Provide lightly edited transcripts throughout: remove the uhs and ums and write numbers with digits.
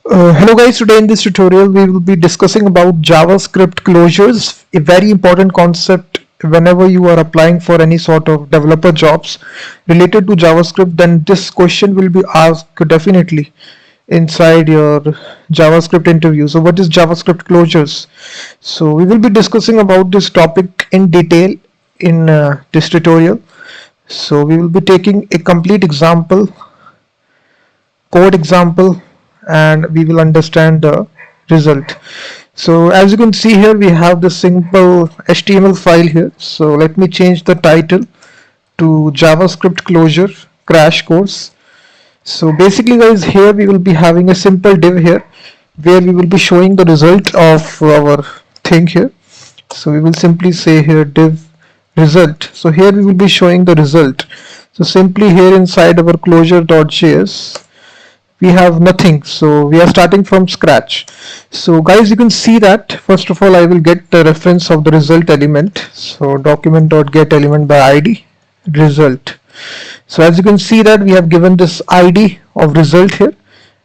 Hello guys, today in this tutorial we will be discussing about JavaScript closures, a very important concept whenever you are applying for any sort of developer jobs related to JavaScript. Then this question will be asked definitely inside your JavaScript interview. So what is JavaScript closures? So we will be discussing about this topic in detail in this tutorial. So we will be taking a complete example, code example, and we will understand the result. So as you can see here, we have the simple HTML file here. So let me change the title to JavaScript closure crash course. So basically guys, here we will be having a simple div here where we will be showing the result of our thing here. So we will simply say here div result. So here we will be showing the result. So simply here inside our closure.js we have nothing, so we are starting from scratch. So guys, you can see that first of all I will get the reference of the result element. So document.get element by id result. So as you can see that we have given this id of result here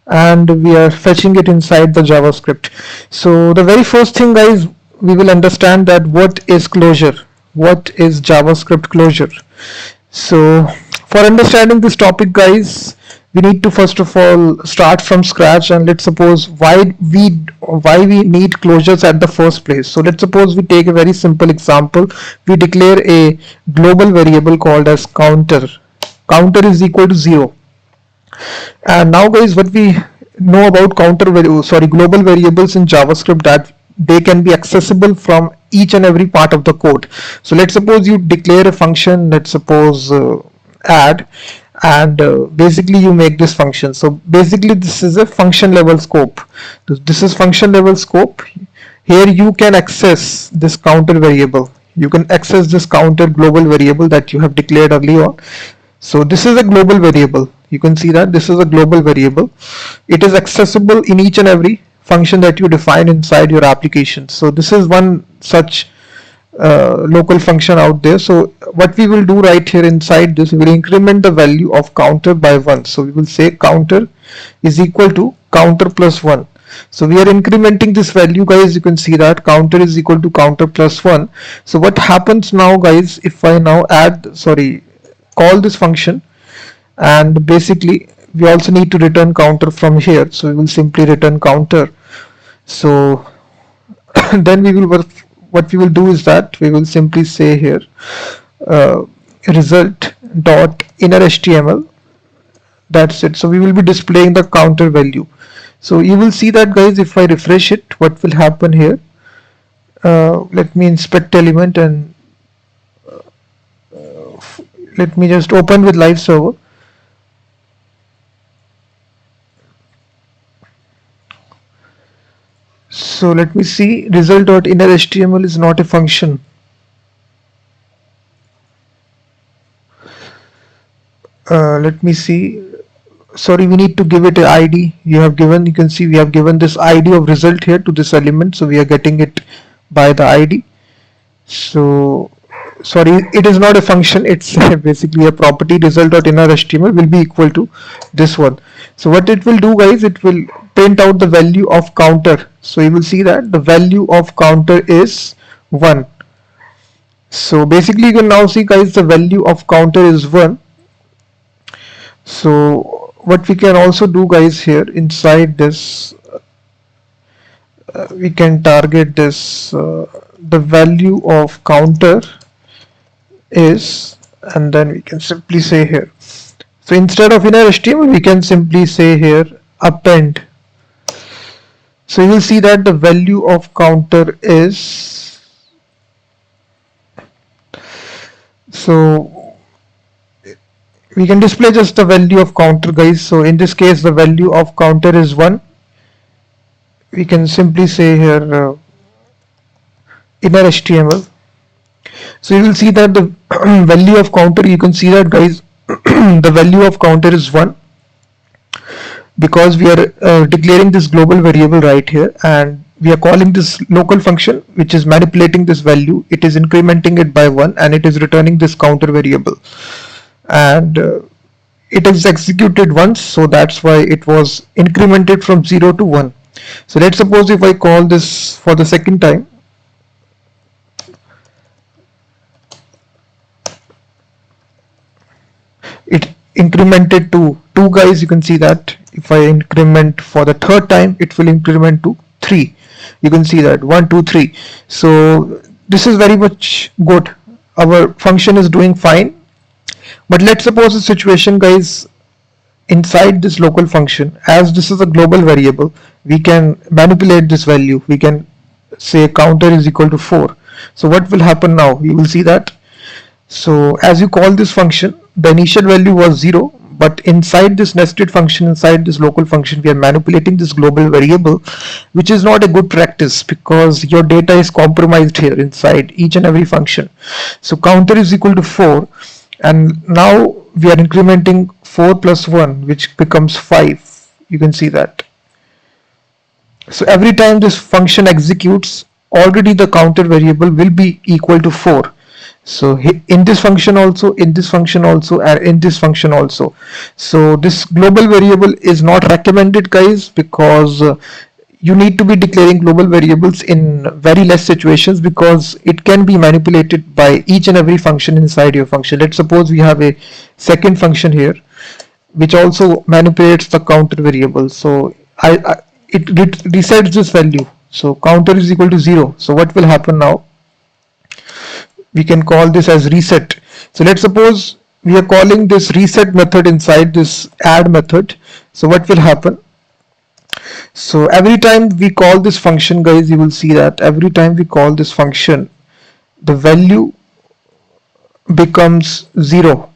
and we are fetching it inside the JavaScript. So the very first thing guys, we will understand that what is closure, what is JavaScript closure. So for understanding this topic guys, we need to first of all start from scratch, and let's suppose why we need closures at the first place. So let's suppose we take a very simple example. We declare a global variable called as counter. Counter is equal to 0. And now guys, what we know about global variables in JavaScript, that they can be accessible from each and every part of the code. So let's suppose you declare a function, let's suppose add, and basically you make this function. So basically this is a function level scope. This is function level scope. Here you can access this counter variable. You can access this counter global variable that you have declared earlier on. So this is a global variable. You can see that this is a global variable. It is accessible in each and every function that you define inside your application. So this is one such local function out there. So what we will do right here inside this, we will increment the value of counter by 1. So we will say counter is equal to counter plus 1. So we are incrementing this value guys. You can see that counter is equal to counter plus 1. So what happens now guys, if I now call this function, and basically we also need to return counter from here. So we will simply return counter. So then what we will do is that we will simply say here result dot inner HTML. That's it. So we will be displaying the counter value. So you will see that guys, if I refresh it, what will happen here? Let me inspect element and let me just open with live server. So let me see, result.inner HTML is not a function. Let me see. Sorry, we need to give it an ID. You can see we have given this ID of result here to this element. So we are getting it by the ID. So sorry, it is not a function, it's basically a property. Result.inner HTML will be equal to this one. So what it will do guys, it will print out the value of counter. So you will see that the value of counter is 1. So basically you can now see guys, the value of counter is 1. So what we can also do guys here inside this, we can target this the value of counter is, and then we can simply say here, so instead of inner HTML we can simply say here append. So you will see that the value of counter is, so we can display just the value of counter guys. So in this case the value of counter is 1. We can simply say here inner HTML. So you will see that the value of counter, you can see that guys, the value of counter is 1, because we are declaring this global variable right here, and we are calling this local function which is manipulating this value. It is incrementing it by 1 and it is returning this counter variable. And it is executed once, so that's why it was incremented from 0 to 1. So let's suppose if I call this for the second time, it incremented to 2 guys. You can see that if I increment for the third time, it will increment to 3. You can see that 1 2 3. So this is very much good. Our function is doing fine. But let's suppose a situation, guys, inside this local function, as this is a global variable, we can manipulate this value. We can say counter is equal to 4. So what will happen now? You will see that. So as you call this function, the initial value was 0, but inside this nested function, inside this local function, we are manipulating this global variable, which is not a good practice because your data is compromised here inside each and every function. So counter is equal to 4, and now we are incrementing 4 plus 1, which becomes 5. You can see that. So every time this function executes, already the counter variable will be equal to 4. So in this function also, in this function also, and in this function also. So this global variable is not recommended, guys, because you need to be declaring global variables in very less situations because it can be manipulated by each and every function inside your function. Let's suppose we have a second function here which also manipulates the counter variable. So it resets this value. So counter is equal to 0. So what will happen now? We can call this as reset. So let's suppose we are calling this reset method inside this add method. So what will happen? So every time we call this function, guys, you will see that every time we call this function, the value becomes 0.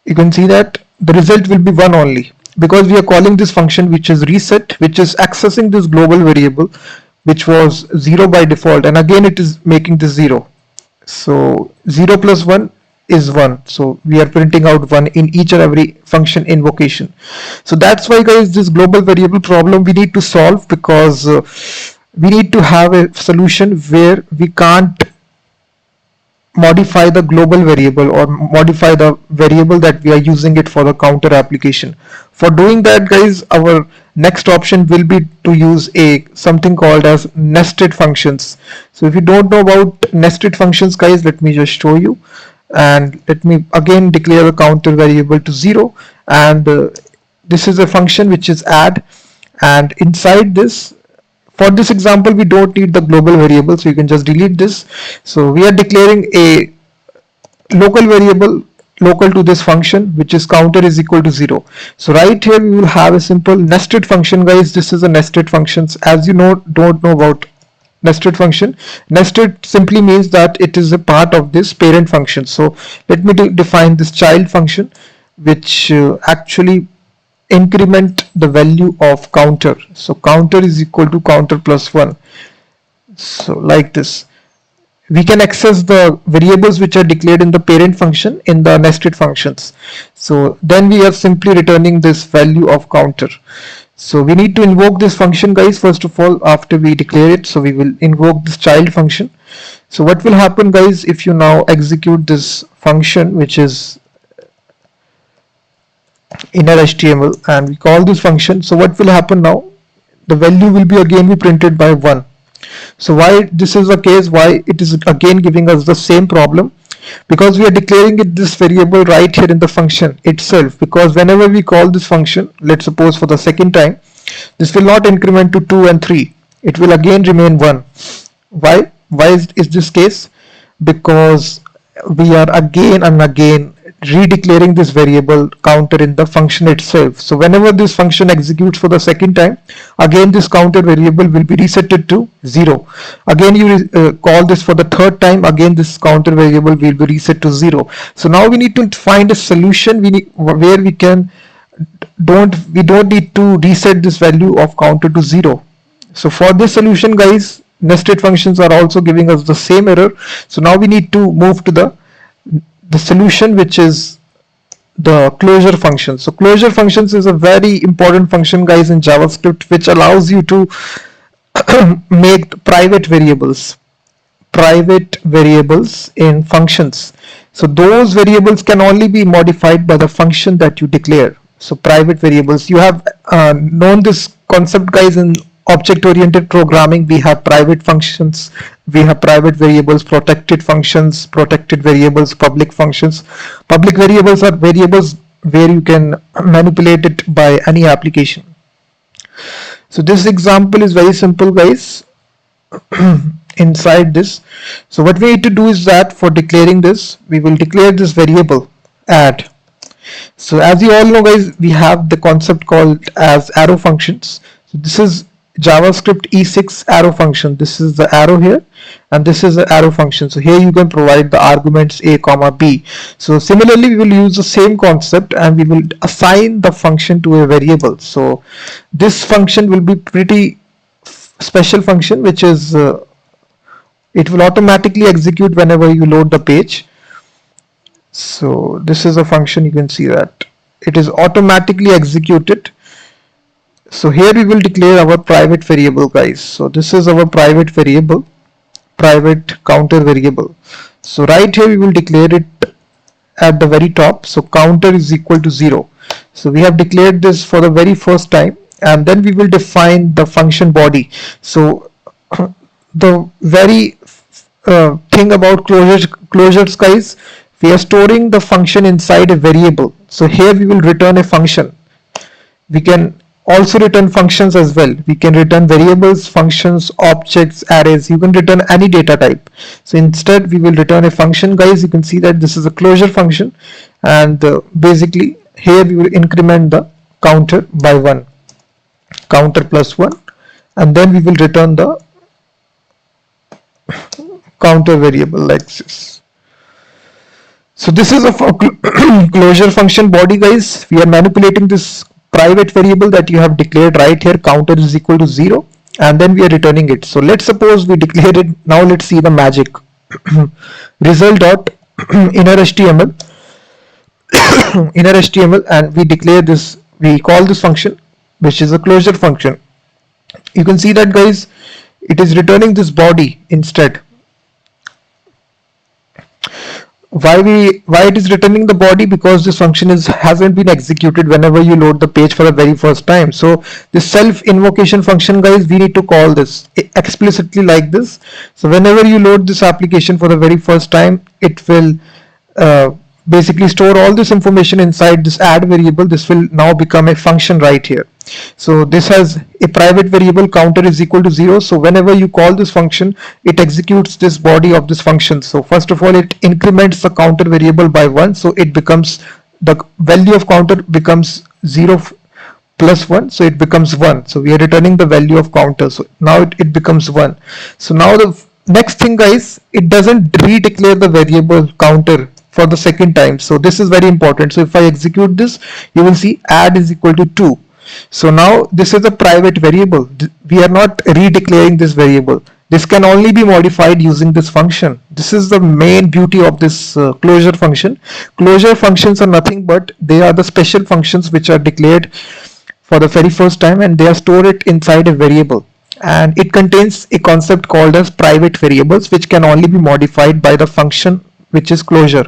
You can see that the result will be 1 only because we are calling this function which is reset, which is accessing this global variable which was 0 by default, and again it is making this 0. So 0 plus 1 is 1. So we are printing out 1 in each and every function invocation. So that's why, guys, this global variable problem we need to solve, because we need to have a solution where we can't modify the global variable or modify the variable that we are using it for the counter application. For doing that, guys, our next option will be to use something called as nested functions. So if you don't know about nested functions, guys, let me just show you, and let me again declare the counter variable to 0, and this is a function which is add, and inside this, for this example, we don't need the global variable, so you can just delete this. So we are declaring a local variable local to this function, which is counter is equal to 0. So right here we will have a simple nested function, guys. This is a nested functions. As you don't know about nested function, nested simply means that it is a part of this parent function. So let me define this child function, which actually increment the value of counter. So counter is equal to counter plus 1. So like this, we can access the variables which are declared in the parent function in the nested functions. So then we are simply returning this value of counter. So we need to invoke this function, guys, first of all, after we declare it. So we will invoke this child function. So what will happen, guys, if you now execute this function, which is inner HTML, and we call this function? So what will happen now? The value will be again printed by 1. So why this is the case, why it is again giving us the same problem? Because we are declaring this variable right here in the function itself, because whenever we call this function, let's suppose for the second time, this will not increment to 2 and 3. It will again remain 1. Why is this case? Because we are again and again redeclaring this variable counter in the function itself. So whenever this function executes for the second time, again this counter variable will be resetted to 0. Again you call this for the third time, again this counter variable will be reset to 0. So now we need to find a solution where we don't need to reset this value of counter to 0. So for this solution, guys, nested functions are also giving us the same error. So now we need to move to the solution, which is the closure function. So closure functions is a very important function, guys, in JavaScript, which allows you to make private variables in functions. So those variables can only be modified by the function that you declare. So private variables, you have known this concept, guys. In object oriented programming, we have private functions, we have private variables, protected functions, protected variables, public functions. Public variables are variables where you can manipulate it by any application. So this example is very simple, guys. Inside this, so what we need to do is that for declaring this, we will declare this variable add. So as you all know, guys, we have the concept called as arrow functions. So this is JavaScript E6 arrow function. This is the arrow here, and this is the arrow function. So here you can provide the arguments a comma b. So similarly, we will use the same concept and we will assign the function to a variable. So this function will be pretty special function, which is it will automatically execute whenever you load the page. So this is a function, you can see that it is automatically executed. So here we will declare our private variable, guys. So this is our private variable, private counter variable. So right here we will declare it at the very top. So counter is equal to 0. So we have declared this for the very first time, and then we will define the function body. So the very thing about closures, guys, we are storing the function inside a variable. So here we will return a function. We can also return functions as well. We can return variables, functions, objects, arrays. You can return any data type. So instead we will return a function, guys. You can see that this is a closure function, and basically here we will increment the counter by 1, counter plus 1, and then we will return the counter variable like this. So this is a closure function body, guys. We are manipulating this private variable that you have declared right here. Counter is equal to 0, and then we are returning it. So let's suppose we declared it. Now let's see the magic. Result dot inner HTML inner HTML, and we declare this, we call this function, which is a closure function. You can see that, guys, it is returning this body instead. Why it is returning the body? Because this function hasn't been executed whenever you load the page for the very first time. So this self invocation function, guys, we need to call this explicitly like this. So whenever you load this application for the very first time, it will basically store all this information inside this add variable. This will now become a function right here. So this has a private variable, counter is equal to 0. So whenever you call this function, it executes this body of this function. So first of all, it increments the counter variable by 1. So it becomes, the value of counter becomes 0 plus 1. So it becomes 1. So we are returning the value of counter. So now it becomes 1. So now the next thing, guys, it doesn't redeclare the variable counter for the second time. So this is very important. So if I execute this, you will see add is equal to 2. So now this is a private variable. We are not redeclaring this variable. This can only be modified using this function. This is the main beauty of this closure function. Closure functions are nothing but they are the special functions which are declared for the very first time, and they are stored inside a variable. And it contains a concept called as private variables, which can only be modified by the function which is closure.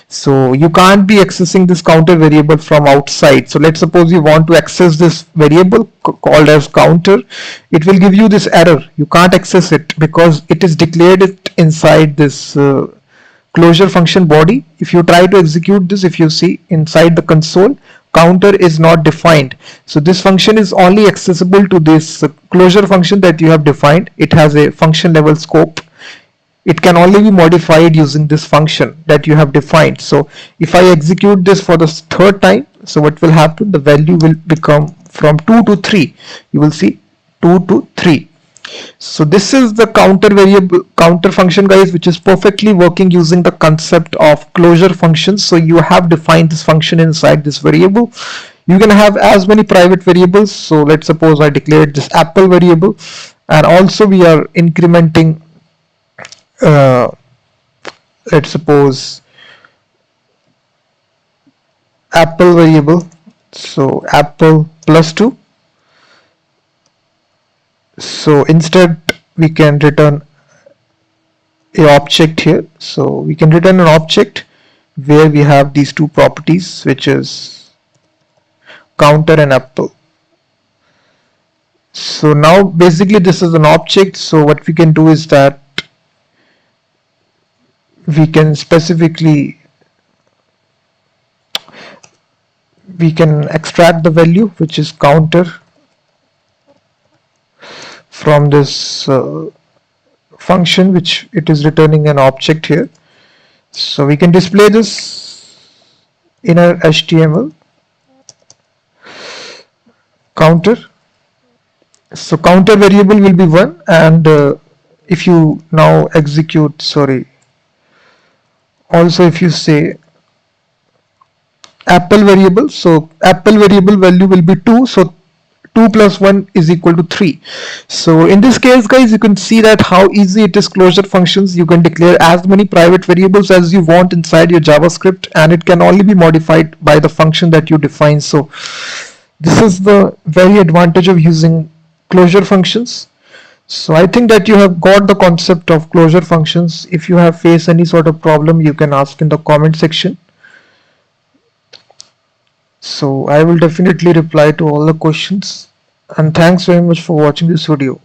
So you can't be accessing this counter variable from outside. So let's suppose you want to access this variable called as counter. It will give you this error. You can't access it because it is declared it inside this closure function body. If you try to execute this, if you see inside the console, counter is not defined. So this function is only accessible to this closure function that you have defined. It has a function level scope. It can only be modified using this function that you have defined. So if I execute this for the third time, so what will happen? The value will become from 2 to 3. You will see 2 to 3. So this is the counter variable, counter function, guys, which is perfectly working using the concept of closure functions. So you have defined this function inside this variable. You can have as many private variables. So let's suppose I declared this apple variable, and also we are incrementing let's suppose apple variable. So apple plus 2. So instead we can return a object here. So we can return an object where we have these two properties, which is counter and apple. So now basically this is an object, so what we can do is that we can specifically extract the value, which is counter, from this function, which it is returning an object here. So we can display this in our HTML. Counter. So counter variable will be 1, and if you now execute, also if you say apple variable, so apple variable value will be 2, so 2 plus 1 is equal to 3. So in this case, guys, you can see that how easy it is. Closure functions, you can declare as many private variables as you want inside your JavaScript, and it can only be modified by the function that you define. So this is the very advantage of using closure functions. So I think that you have got the concept of closure functions. If you have faced any sort of problem, you can ask in the comment section. So I will definitely reply to all the questions, and thanks very much for watching this video.